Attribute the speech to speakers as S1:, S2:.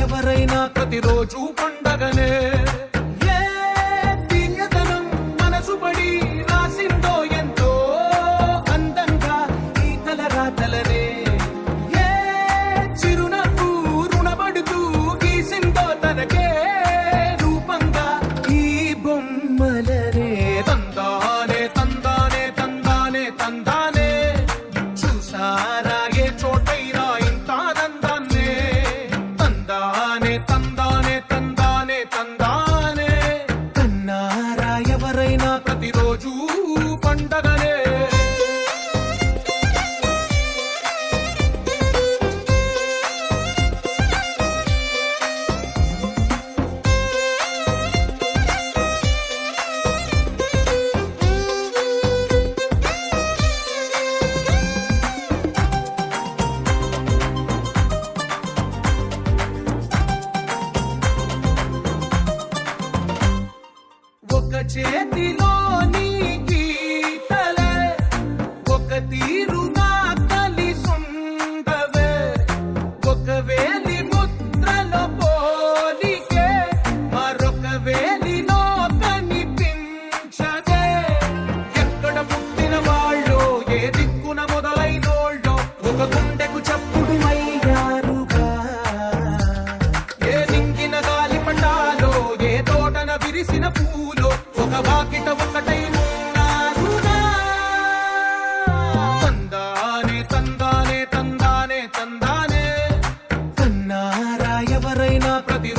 S1: ఎవరైనా ప్రతిరోజు పండగనే. ఏ తీయదనం మనసు పడి రాసిందో ఎంతో అందంగా ఈ తలరాతలనే. ఏ చిరునవ్వు రుణపడుతూ గీసిందో తనకే రూపంగా ఈ బొమ్మలనే. తందానే తందానే తందానే తందానే చూసారా ఏ చోటైనా ఇంత దందాన్నే. తందానే తందానే తందానే తందానే కన్నారా ఎవరైనా ప్రతిరోజు పండగనే. ఒక చేతిలోని గీతలే ఒక తీరుగా కలిసుండవే. ఒక వేలి ముద్రలో పోలికే మరొక వేలిలో కనిపించదే. ఎక్కడ పుట్టిన వాళ్ళో ఏ దిక్కున మొదలైనోళ్ళో ఒక గుండెకు చప్పుడు అయ్యారుగా. ఏ నింగిన గాలి పటాలో ఏ తోటన విరిసిన పూలో ఒక వాకిట ఒకటై ఉన్నారుగా. తందానే తందానే తందానే తందానే కన్నారా ఎవరైనా ప్రతి